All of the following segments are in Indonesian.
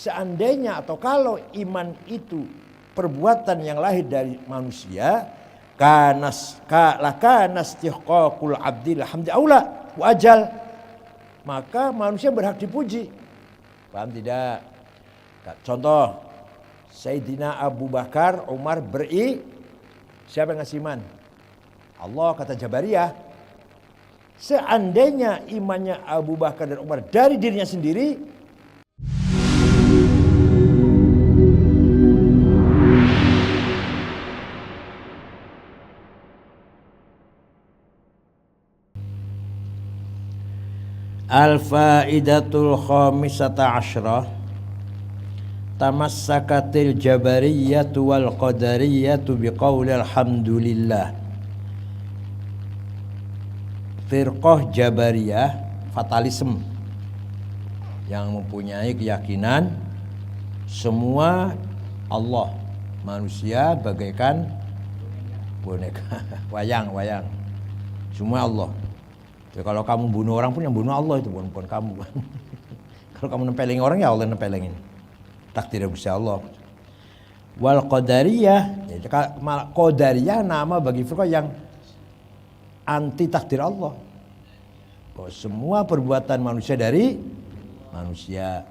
seandainya atau kalau iman itu perbuatan yang lahir dari manusia, kana istihqaqul abdil hamdi aula wa ajal, maka manusia berhak dipuji. Paham tidak? Contoh, Sayyidina Abu Bakar, Umar siapa yang ngasih iman? Allah, kata Jabariyah. Seandainya imannya Abu Bakar dan Umar dari dirinya sendiri, al-faidatul khamisata asyrah, tamassakatil jabariyatu wal qadariyatu biqauli alhamdulillah. Firqah Jabariyah, fatalisme, yang mempunyai keyakinan semua Allah, manusia bagaikan boneka, wayang, semua Allah. Jadi kalau kamu bunuh orang pun yang bunuh Allah, itu bukan kamu. Kalau kamu nempelin orang, ya Allah nempelin. Takdir Gusti Allah. Wal qadariyah, qadariyah nama bagi firqah yang anti takdir Allah. Bahwa semua perbuatan manusia dari manusia.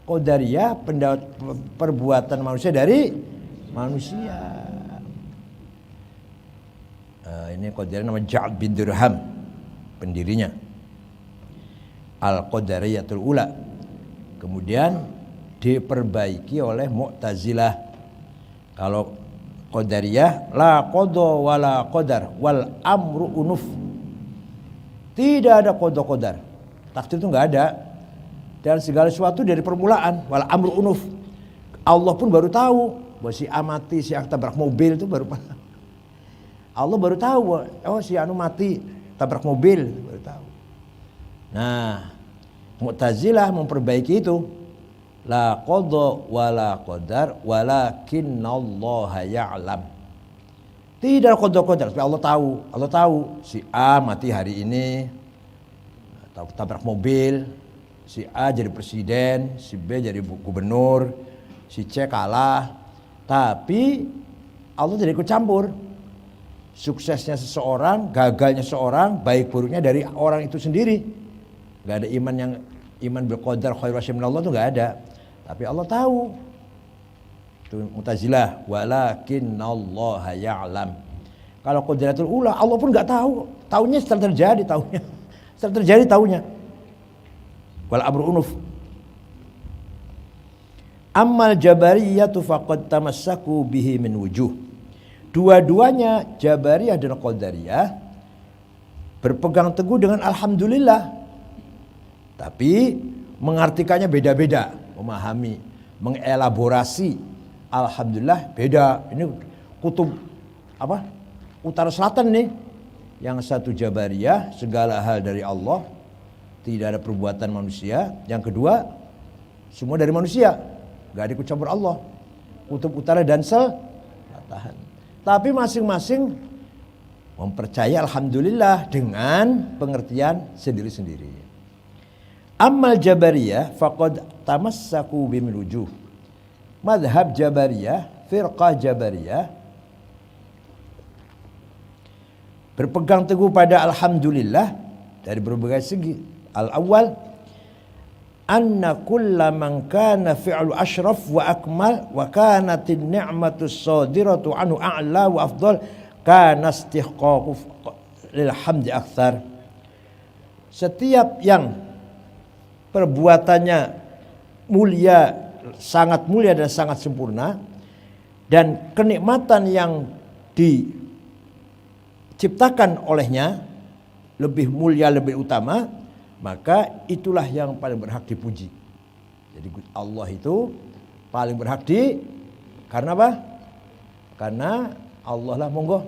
Qadariyah, perbuatan manusia dari manusia. Ini qadariyah nama Ja'ad bin Dirham, pendirinya. Al-Qadariyatul Ula. Kemudian diperbaiki oleh Mu'tazilah. Kalau Qadariyah, la qada wala qadar wal amru unuf. Tidak ada qada qadar. Takdir itu enggak ada. Dan segala sesuatu dari permulaan, wal amru unuf. Allah pun baru tahu bahwa si A mati, si A tabrak mobil itu baru Allah baru tahu, oh si anu mati tabrak mobil, baru tahu. Nah, Mu'tazilah memperbaiki itu. La qada wala qadar walakinnallaha ya'lam. Tidak qada qadar, tapi Allah tahu si A mati hari ini atau tabrak mobil, si A jadi presiden, si B jadi gubernur, si C kalah. Tapi Allah tidak ikut campur. Suksesnya seseorang, gagalnya seseorang, baik buruknya dari orang itu sendiri. Gak ada iman bil qadar khair wa syarr min Allah itu gak ada. Tapi Allah tahu. Itu Mu'tazilah, walakinnallaha ya'lam. Kalau qadratul ula, Allah pun enggak tahu. Taunya setelah terjadi taunya. Setelah terjadi taunya. Wal amru unuf. Ammal jabariyatu faqad tamassaku bihi min wujuh. Dua-duanya Jabariyah dan Qadariyah berpegang teguh dengan alhamdulillah. Tapi mengartikannya beda-beda. Memahami, mengelaborasi, alhamdulillah beda. Ini kutub utara selatan nih. Yang satu Jabariyah, segala hal dari Allah, tidak ada perbuatan manusia. Yang kedua, semua dari manusia, gak ada ikut campur Allah. Kutub utara dan selatan. Tapi masing-masing mempercayai alhamdulillah dengan pengertian sendiri-sendiri. Ammal Jabariyah faqad tamassaku bimil wujuh. Madhab Jabariyah, firqah Jabariyah berpegang teguh pada alhamdulillah dari berbagai segi. Al-awwal, anna kulla man kana fi'lu asyraf wa akmal wa kanatin ni'matu sadiratu anhu a'la wa afdal kana istihqaqu lil hamdi akthar. Setiap yang perbuatannya mulia, sangat mulia dan sangat sempurna, dan kenikmatan yang diciptakan olehnya lebih mulia, lebih utama, maka itulah yang paling berhak dipuji. Jadi Allah itu paling berhak karena apa? Karena Allah lah, monggo.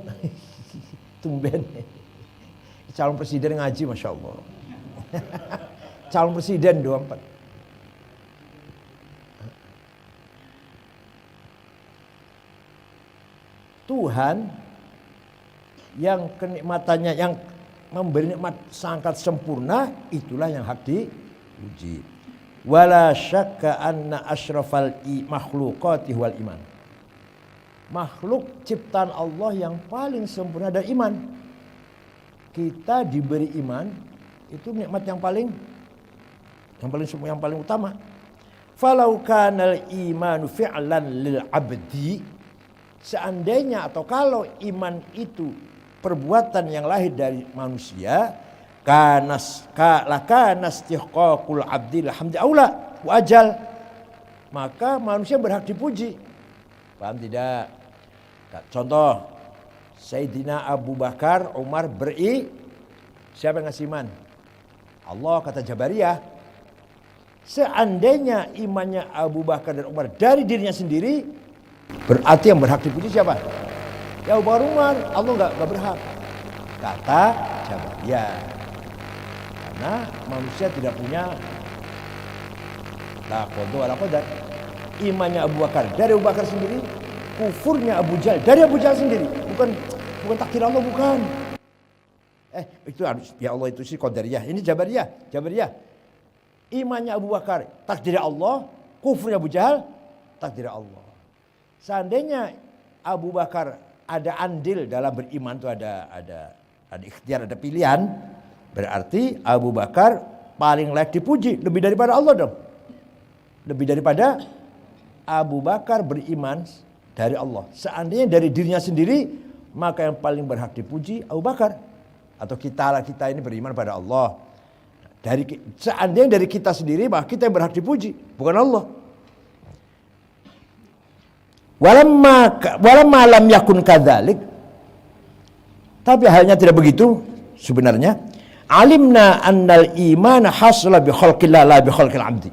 Tumben calon presiden ngaji, Masya Allah. Calon presiden 24. Tuhan yang kenikmatannya, yang memberi nikmat sangat sempurna, itulah yang hak dipuji. wala syakka anna asyrafal makhluqati wal iman. Makhluk ciptaan Allah yang paling sempurna adalah iman. Kita diberi iman, itu nikmat yang paling utama. Falau kanal imanu fi'lan lil abdi, seandainya atau kalau iman itu perbuatan yang lahir dari manusia, kana istihqaqul abdi alhamdi aula wa ajal, maka manusia berhak dipuji. Paham tidak? Contoh, Sayyidina Abu Bakar, Umar siapa yang ngasih iman? Allah, kata Jabariyah. Seandainya imannya Abu Bakar dan Umar dari dirinya sendiri, berarti yang berhak dipuji siapa? Ya Abu Bakar, Umar. Allah enggak berhak, kata Jabariyah. Karena manusia tidak punya la qadha wala qadar. Imannya Abu Bakar dari Abu Bakar sendiri, kufurnya Abu Jahal dari Abu Jahal sendiri. Bukan takdir Allah, bukan. Itu harus, ya Allah, itu sih qadariyah. Ini Jabariyah. Imannya Abu Bakar takdir Allah, kufurnya Abu Jahal takdir Allah. Seandainya Abu Bakar ada andil dalam beriman, itu ada ikhtiar, ada pilihan, berarti Abu Bakar paling layak dipuji lebih daripada Allah dong. Lebih daripada Abu Bakar beriman dari Allah. Seandainya dari dirinya sendiri, maka yang paling berhak dipuji Abu Bakar. Atau kita ini beriman pada Allah. Seandainya dari kita sendiri, maka kita yang berhak dipuji, bukan Allah. Walamma lam yakun kadzalik. Tapi halnya tidak begitu sebenarnya. Alimna annal iman hasla bi khalqillah la bi khalqil abdi.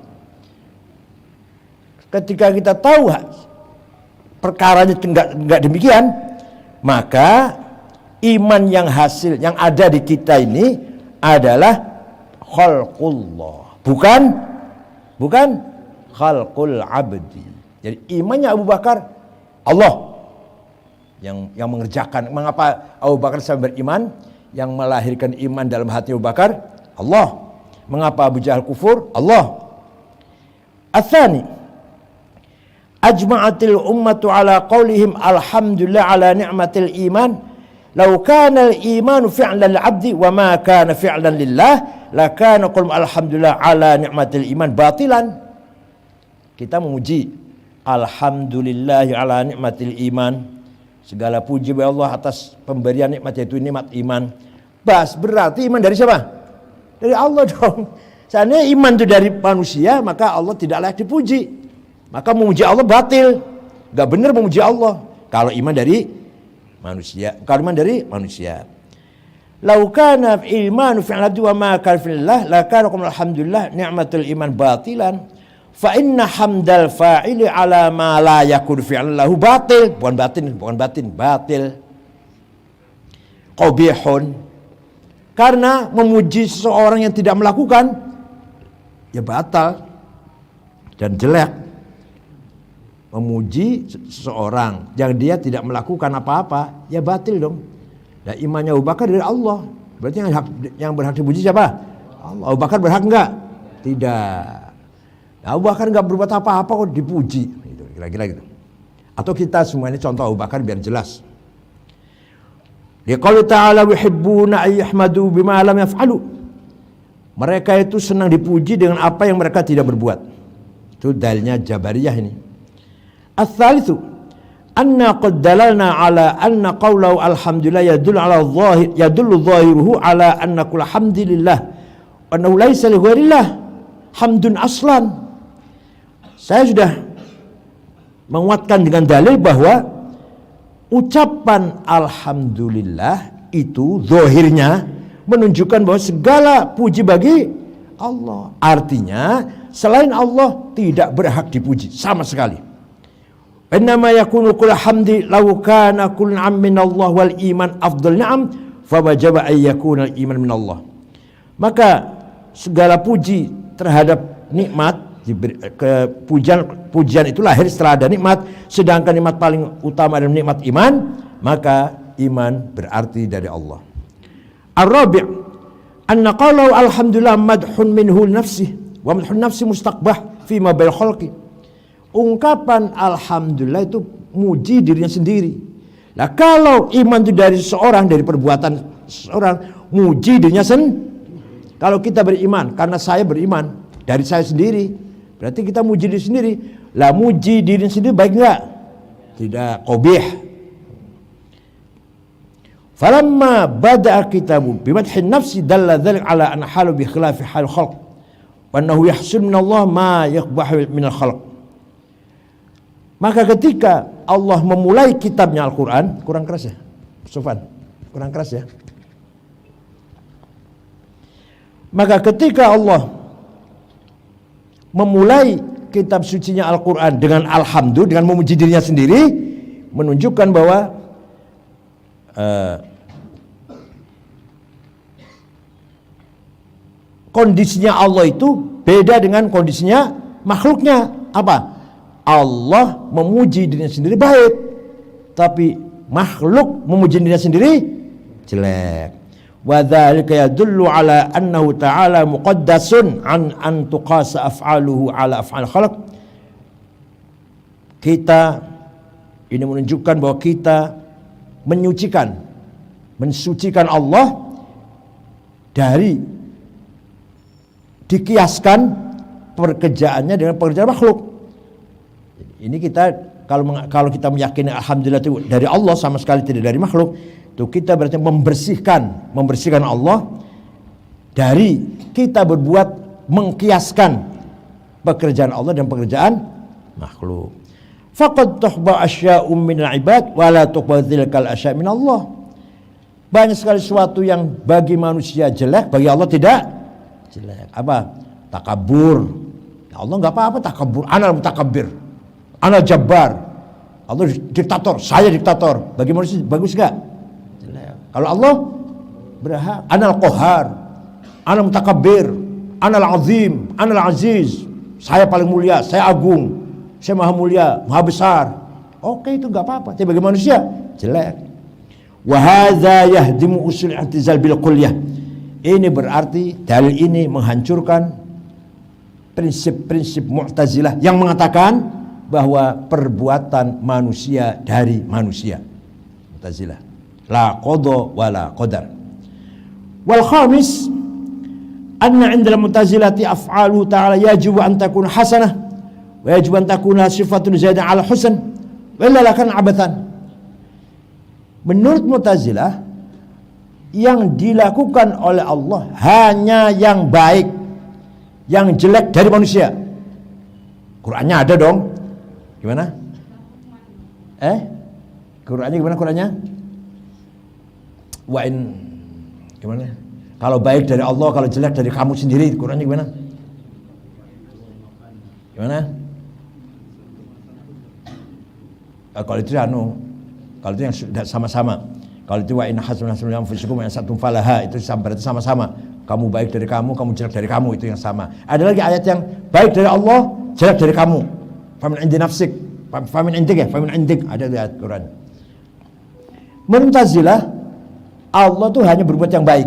Ketika kita tahu perkaranya enggak demikian, maka iman yang ada di kita ini adalah khalqullah, bukan khalqul abdi. Jadi imannya Abu Bakar Allah yang mengerjakan. Mengapa Abu Bakar sampai beriman? Yang melahirkan iman dalam hati Abu Bakar Allah. Mengapa Abu Jahal kufur? Allah. Atsani, ajma'atil ummatu ala qaulihim alhamdulillah ala ni'matil iman. Law kana al-imanu fi'lan lil-'abdi wa ma kana fi'lan lillah, la kana qul alhamdulillah ala ni'matil iman batilan. Kita memuji alhamdulillah ala ni'matil iman. Segala puji bagi Allah atas pemberian nikmat, yaitu nikmat iman. Berarti iman dari siapa? Dari Allah dong. Seandainya iman itu dari manusia, maka Allah tidak layak dipuji. Maka memuji Allah batil. Gak benar memuji Allah kalau iman dari manusia. Kalau iman dari manusia. Lau kana imanu fi'l abdi wa ma kana fillah, la kana alhamdulillah ni'matul iman batilan. Fa inna hamdal fa'ili ala ma la yakun fi'lan lahu batil. Bukan batin, batil. Qabihun. Karena memuji seseorang yang tidak melakukan, ya batal dan jelek. Memuji seseorang yang dia tidak melakukan apa-apa, ya batil dong. Dan imannya Abu Bakar dari Allah. Berarti yang berhak dipuji siapa? Allah. Abu Bakar berhak enggak? Tidak. Abu Bakar enggak berbuat apa-apa kok dipuji. Gitu, kira-kira gitu. Atau kita semuanya contoh Abu Bakar biar jelas. Liqauli ta'ala yuhibbuna ay yahmadu bima lam yaf'alu. Mereka itu senang dipuji dengan apa yang mereka tidak berbuat. Itu dalilnya Jabariyah ini. Ats-tsalitsu anna qad dalalna ala anna qawlahu alhamdulillah yadullu zahiruhu ala anna kull hamdilillah wa annahu laysa li ghairillah hamdun aslan. Saya sudah menguatkan dengan dalil bahwa ucapan alhamdulillah itu zahirnya menunjukkan bahwa segala puji bagi Allah. Artinya selain Allah tidak berhak dipuji sama sekali. Innama yakunu kullu hamdi law kana kullu min Allah wal iman afdal na'am fa wajaba ay yakuna al iman min Allah. Maka segala puji terhadap nikmat, pujian itu lahir setelah ada nikmat, sedangkan nikmat paling utama adalah nikmat iman, maka iman berarti dari Allah. Ar-rabi' anna qalu alhamdulillah madhun minhu nafsih Wa madhun nafsi mustaqbah fi ma bail khalqi. Ungkapan alhamdulillah itu muji dirinya sendiri. Nah, kalau iman itu dari seseorang, dari perbuatan seseorang, muji dirinya sendiri. Kalau kita beriman, karena saya beriman dari saya sendiri, berarti kita muji diri sendiri. Lah, muji diri sendiri baik enggak? Tidak, qabih. Falamma bada'a kitabu bimadhin nafsi dalla dzalik ala an halu bi khilafi hal khalq wa annahu yahsul min Allah ma yaqbahu min al khalq. Maka ketika Allah memulai kitabnya Al-Quran, kurang keras ya Sufan, kurang keras ya. Maka ketika Allah memulai kitab sucinya Al-Quran dengan alhamdulillah, dengan memuji dirinya sendiri, menunjukkan bahwa kondisinya Allah itu beda dengan kondisinya makhluknya. Apa? Allah memuji dirinya sendiri baik, tapi makhluk memuji dirinya sendiri jelek. Wa dzalika yadullu ala annahu ta'ala muqaddasun an tuqasa af'aluhu ala af'al khalq. Kita ini menunjukkan bahwa kita mensucikan Allah dari dikiaskan pekerjaannya dengan pekerjaan makhluk. Ini kita kalau kita meyakini alhamdulillah itu dari Allah sama sekali tidak dari makhluk, itu kita berarti membersihkan Allah dari kita berbuat mengkiaskan pekerjaan Allah dan pekerjaan makhluk. Faqad tuhba asya'um minal ibad wa la tuqba dzilkal asya' min Allah. Banyak sekali sesuatu yang bagi manusia jelek, bagi Allah tidak jelek. Apa? Takabur. Allah enggak apa-apa takabur. Ana mutakabbir. Ana jabbar. Allah diktator, saya diktator. Bagi manusia bagus enggak? Jelek. Kalau Allah berhak, ana al-qahhar. Ana mutakabbir. Ana al-azim, ana al-aziz. Saya paling mulia, saya agung. Saya maha mulia, maha besar. Oke, itu enggak apa-apa. Tapi bagi manusia jelek. Wa hadza yahdimu usul i'tizal bil kulliyah. Ini berarti dalil ini menghancurkan prinsip-prinsip Mu'tazilah yang mengatakan bahwa perbuatan manusia dari manusia. Mu'tazilah. La qada wa la qadar. Wal khamis anna 'inda al-Mu'tazilati af'alu ta'ala yajibu an takuna hasanah wa yajibu an takuna sifatun zaidah 'ala husn wa illa lakan 'abathan. Menurut Mu'tazilah, yang dilakukan oleh Allah hanya yang baik, yang jelek dari manusia. Qurannya ada dong. Gimana? Qurannya gimana Qurannya? Gimana? Kalau baik dari Allah, kalau jelek dari kamu sendiri. Qurannya gimana? Gimana? Kalau itu kalau itu yang sudah sama-sama. Kalau itu wa inna hasanatan yang fisikum yang satu falaha, itu berarti sama-sama. Kamu baik dari kamu jelek dari kamu, itu yang sama. Ada lagi ayat yang baik dari Allah, jelek dari kamu. Famin indi nafsik, famin indik, ada di ayat Quran. Menurut Mu'tazilah, Allah tuh hanya berbuat yang baik.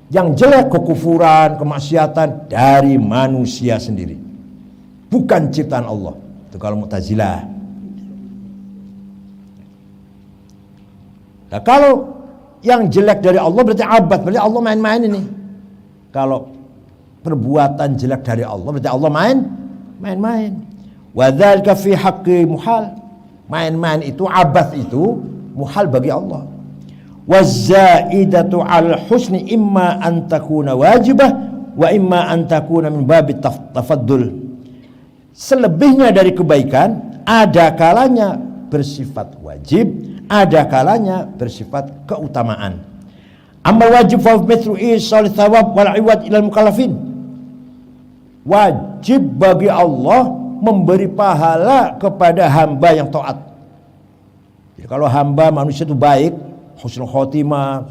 Yang jelek, kekufuran, kemaksiatan dari manusia sendiri. Bukan ciptaan Allah. Itu kalau Mu'tazilah. Nah, kalau yang jelek dari Allah berarti abad, berarti Allah main-main ini. Kalau perbuatan jelek dari Allah berarti Allah main-main. Wa dzalika fi haqqi muhal. Main-main itu, abad itu muhal bagi Allah. Wa zaidatu 'al husni imma an takuna wajibah wa imma an takuna min babit tafaddul. Selebihnya dari kebaikan ada kalanya bersifat wajib, ada kalanya bersifat keutamaan. Amal wajib fa mithlu isal thawab wal 'iwad ilal mukallafin. Wajib bagi Allah memberi pahala kepada hamba yang taat. Jadi kalau hamba manusia itu baik, husnul khotimah,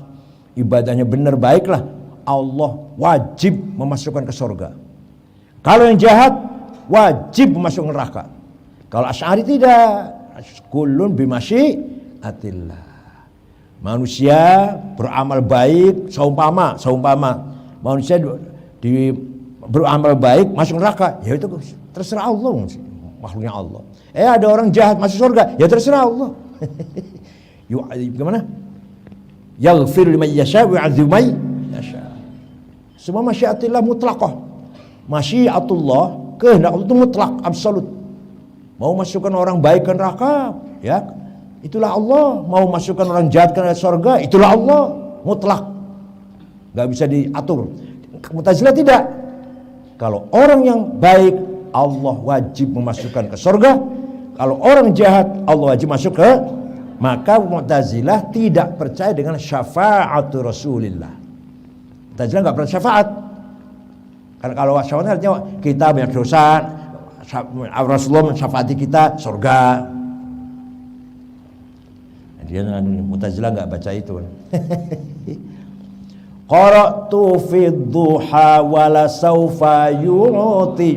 ibadahnya benar, baiklah, Allah wajib memasukkan ke surga. Kalau yang jahat wajib memasukkan neraka. Kalau Asy'ari tidak, kullun bimasyiatillah. Manusia beramal baik, seumpama manusia beramal baik masuk neraka, ya itu terserah Allah, makhluknya Allah. Ada orang jahat masuk surga, ya terserah Allah. Gimana? Yaghfir liman yasha wa yu'adzibu man yasha. Semua masyiatillah mutlaqah. Masyiatullah, kehendak Allah itu mutlak, absolut. Mau masukkan orang baik ke neraka, ya itulah Allah. Mau masukkan orang jahat ke surga, itulah Allah, mutlak. Gak bisa diatur. Mu'tazilah tidak. Kalau orang yang baik, Allah wajib memasukkan ke surga. Kalau orang jahat, Allah wajib masuk ke. Maka Mu'tazilah tidak percaya dengan syafa'atu Rasulillah. Mu'tazilah gak pernah syafaat. Karena kalau syafaat artinya kita banyak dosa, Rasulullah mensyafaati kita surga. Dia Mu'tazilah gak baca itu. Qara'tu fi dhuha wala sawfa yu'ti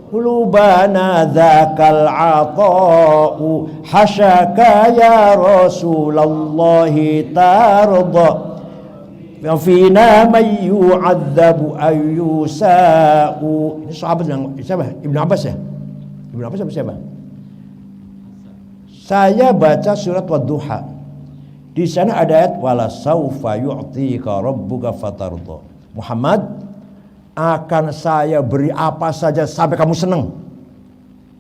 qulubana dzakal 'ata'u hasyaka ya Rasulullah tarda wa fina may yu'adzabu ayyusa'u. Ini sahabat yang siapa? Ibnu Abbas ya? Ibnu Abbas siapa? Saya baca surat Wadduha. Di sana ada ayat wala saufa yu'tika rabbuka fatarda. Muhammad, akan saya beri apa saja sampai kamu senang.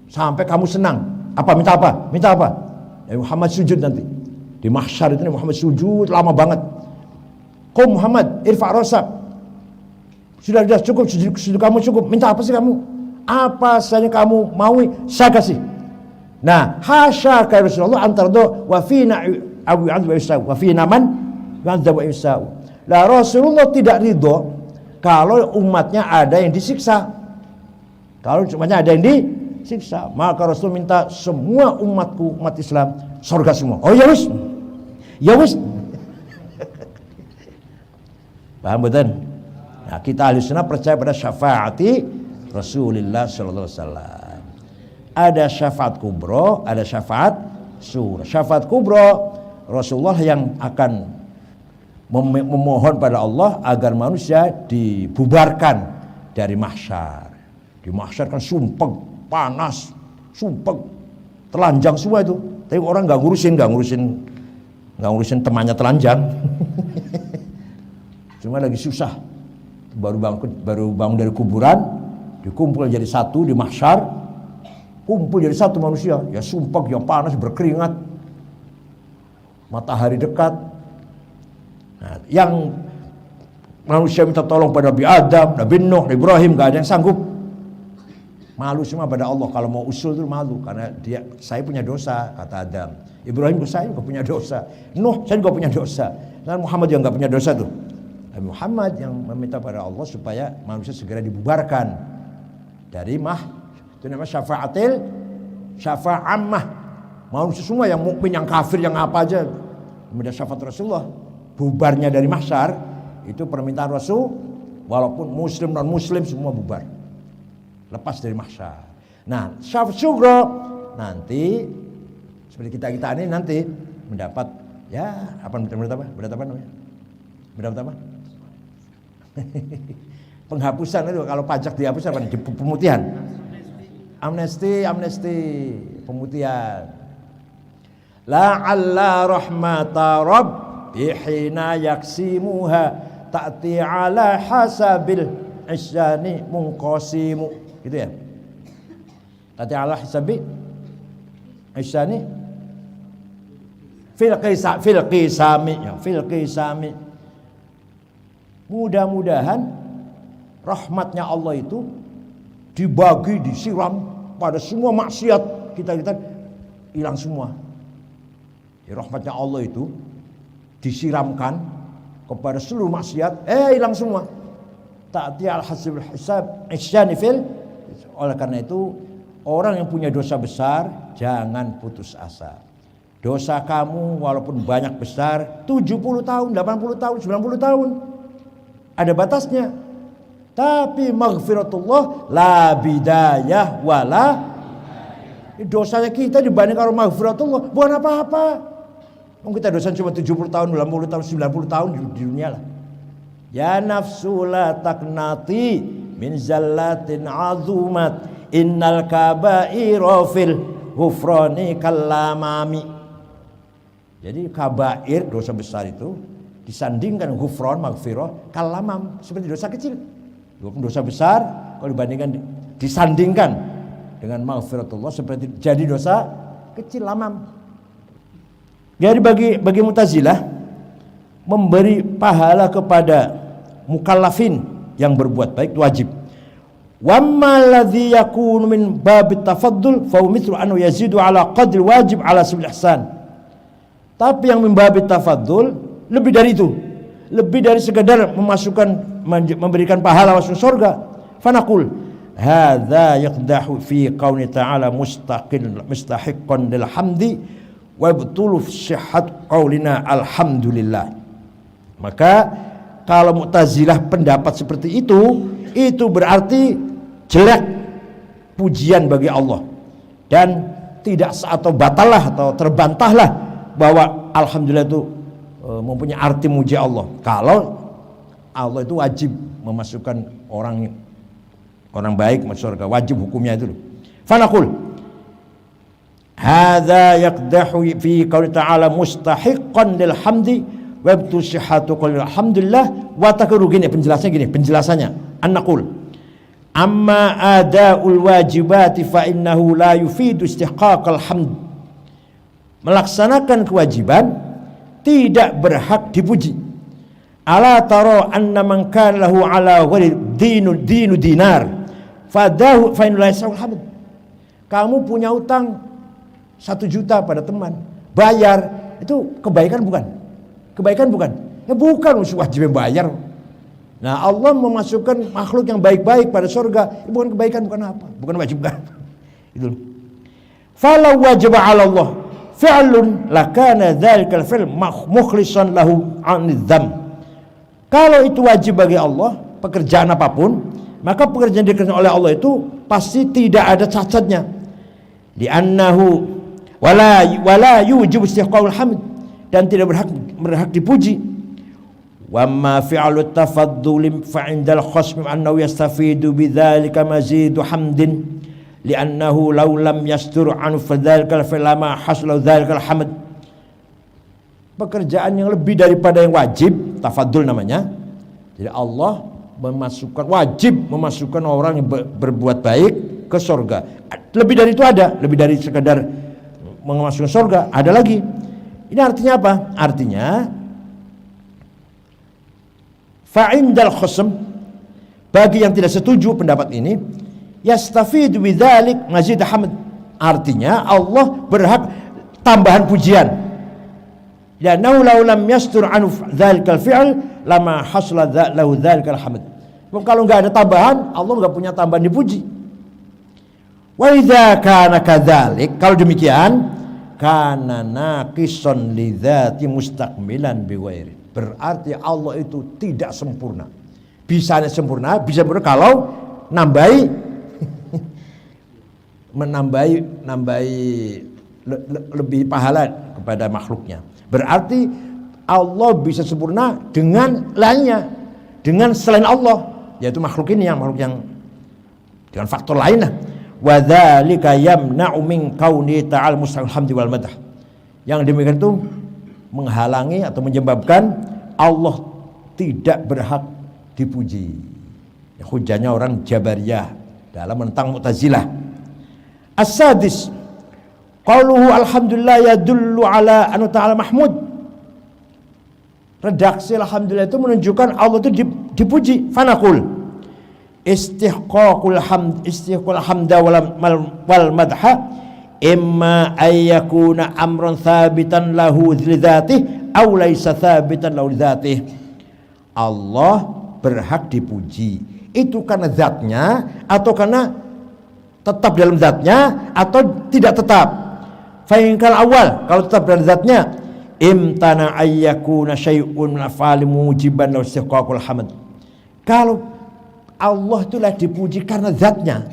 Sampai kamu senang. Apa minta apa? Minta apa? Muhammad sujud nanti. Di mahsyar itu Muhammad sujud lama banget. Qum Muhammad, irfa' rasak. Sudah cukup sujud kamu cukup. Minta apa sih kamu? Apa saja kamu mau saya kasih. Nah, hasya ka Rasulullah antardo wa fina Abu Yazid wa Isau wa fi naman Yazid wa Isau. Lah Rasulullah tidak ridho kalau umatnya ada yang disiksa. Kalau umatnya ada yang disiksa, maka Rasul minta semua umatku, umat Islam surga semua. Oh ya wis. Ya wis. Paham betul? Nah, kita Ahlussunnah percaya pada syafaati Rasulullah sallallahu alaihi wasallam. Ada syafaat kubro, ada syafaat surah. Syafaat kubro Rasulullah yang akan memohon pada Allah agar manusia dibubarkan dari mahsyar. Di mahsyar kan sumpek, panas, sumpek, telanjang semua itu. Tapi orang nggak ngurusin temannya telanjang. Cuma lagi susah. Baru bangun dari kuburan, dikumpul jadi satu di mahsyar, kumpul jadi satu manusia. Ya sumpek, ya panas, berkeringat. Matahari dekat. Nah, yang manusia minta tolong pada Nabi Adam, Nabi Nuh, Nabi Ibrahim, gak ada yang sanggup. Malu semua pada Allah. Kalau mau usul itu malu karena saya punya dosa, kata Adam. Ibrahim, saya juga punya dosa. Nuh, saya juga punya dosa. Dan Muhammad yang gak punya dosa tuh. Nabi Muhammad yang meminta pada Allah supaya manusia segera dibubarkan dari itu namanya syafa'ammah. Manusia semua yang mukmin, yang kafir, yang apa aja, kemudian syafaat Rasulullah, bubarnya dari mahsyar, itu permintaan Rasul, walaupun muslim non muslim semua bubar, lepas dari mahsyar. Nah, syafaat syugro nanti seperti kita ini nanti mendapat mendapat apa? Penghapusan itu kalau pajak dihapus apa? Pemutihan. Amnesti, pemutihan. La'alla rahmata rabbi hina yaksimuha ta'ti ala hasabil isyani munqasimu. Gitu ya. Ta'ti ala hasabi isyani fil qisami. Mudah-mudahan rahmatnya Allah itu dibagi, disiram pada semua maksiat kita hilang semua. Rahmatnya Allah itu disiramkan kepada seluruh maksiat, hilang semua. Ta'ti al-hasibul hisab isyani fil. Oleh karena itu orang yang punya dosa besar jangan putus asa. Dosa kamu walaupun banyak besar, 70 tahun, 80 tahun, 90 tahun, ada batasnya. Tapi maghfiratullah la bidayah wala. Dosanya kita dibanding kalau maghfiratullah bukan apa-apa. Kita dosa cuma 70 tahun, 80 tahun, 90 tahun di dunia lah. Ya nafsu la taqnati min zallatin azumat innal kabaira fil ghufrani kallamami. Jadi kabair, dosa besar itu disandingkan ghufran, maghfirah, kalamam, seperti dosa kecil. Dosa besar kalau dibandingkan disandingkan dengan maghfiratullah seperti jadi dosa kecil, lamam. Jadi bagi Mu'tazilah, memberi pahala kepada mukallafin yang berbuat baik wajib. Wa amma alladhi yakunu min babit tafaddul fa mithlu anhu yazidu ala qadri wajib ala sabil ihsan. Tapi yang min babit tafaddul lebih dari itu, lebih dari sekedar memberikan pahala masuk surga. Fanaqul hadza yaqdahu fi qauli ta'ala mustahiqqan lil hamdi wa yabtulu sihhat qaulina alhamdulillah. Maka kalau Mu'tazilah pendapat seperti itu berarti jelek pujian bagi Allah dan tidak atau batallah atau terbantahlah bahwa alhamdulillah itu mempunyai arti muji Allah. Kalau Allah itu wajib memasukkan orang baik masuk surga, wajib hukumnya itu. Fanaqul hadza yaqdahu fi qouli ta'ala mustahiqqan lil hamdi wa yabtu sihhatu qul alhamdulillah wa takru. Gini penjelasannya annaqul amma adaul wajibati fa innahu la yufidu istihqaqal hamd. Melaksanakan kewajiban tidak berhak dipuji. Ala tara anna man kana lahu ala ghairi dinu dinar fadahu fa inna la yasawul hamd. Kamu punya utang 1 juta pada teman, bayar, itu kebaikan bukan? Kebaikan bukan? Ya bukan, wajib bayar. Nah, Allah memasukkan makhluk yang baik-baik pada surga, bukan kebaikan, bukan apa? Bukan wajib kan? Itu. Falau wajib 'ala Allah fi'lun lakana dzalikal fi'l mukhlishan lahu 'anidz-dzam. Kalau itu wajib bagi Allah, pekerjaan apapun, maka pekerjaan yang dikerjakan oleh Allah itu pasti tidak ada cacatnya. Li'annahu wala yujibu istihqaqul hamd, dan tidak berhak dipuji. Wa ma fi'lu tafaddul fa 'inda al-khasm annahu yastafidu bidzalika mazidu hamdin li'annahu law lam yastur an fadzalika lama hasala dzalika al-hamd. Pekerjaan yang lebih daripada yang wajib, tafaddul namanya. Jadi Allah wajib memasukkan orang yang berbuat baik ke surga. Lebih dari itu ada, lebih dari sekedar memasukkan surga, ada lagi. Ini artinya apa? Artinya fa'indal khusm, bagi yang tidak setuju pendapat ini, yastafidu bidzalik mazid hamd. Artinya Allah berhak tambahan pujian. Ya law lam yastur an dzalikal fi'l lama hasala lahu dzalikal hamd. Kalau enggak ada tambahan, Allah enggak punya tambahan dipuji. Wa idza kana kadzalik, kalau demikian, kana naqisan lidzati mustakmilan bi ghairi. Berarti Allah itu tidak sempurna. Bisa sempurna kalau menambahi lebih pahala kepada makhluknya. Berarti Allah bisa sempurna dengan lainnya, dengan selain Allah, yaitu makhluk ini, makhluk yang dengan faktor lainnya. Wa dzalika yamna'u min kauni ta'al mustahil hamdi wal madah. Yang demikian itu menghalangi atau menyebabkan Allah tidak berhak dipuji. Ya, hujahnya orang Jabariyah dalam menentang Mu'tazilah. As-sadis qauluhu alhamdulillah yadullu ala anna ta'ala mahmud. Redaksi alhamdulillah itu menunjukkan Allah itu dipuji. Fanaqul istihqaqul hamda wal madha imma ayyakuna amran thabitan lahu lidzatihi aw laysa thabitan lahu lidzatihi. Allah berhak dipuji itu karena zatnya atau karena tetap dalam zatnya atau tidak tetap. Fa in kal awal, kalau tetap dalam zatnya, imtana ayyakuna syai'un min af'ali mujiban lahu istihqaqul hamd. Kalau Allah itulah dipuji karena zatnya,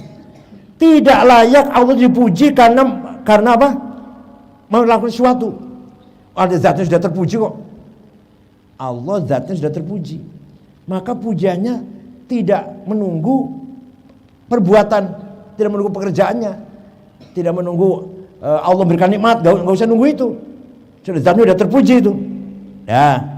tidak layak Allah dipuji karena apa? Melakukan sesuatu. Ada zatnya sudah terpuji kok. Allah zatnya sudah terpuji. maka pujiannya tidak menunggu perbuatan, tidak menunggu pekerjaannya, tidak menunggu Allah berikan nikmat, nggak usah nunggu itu. Sudah zatnya sudah terpuji itu. Ya.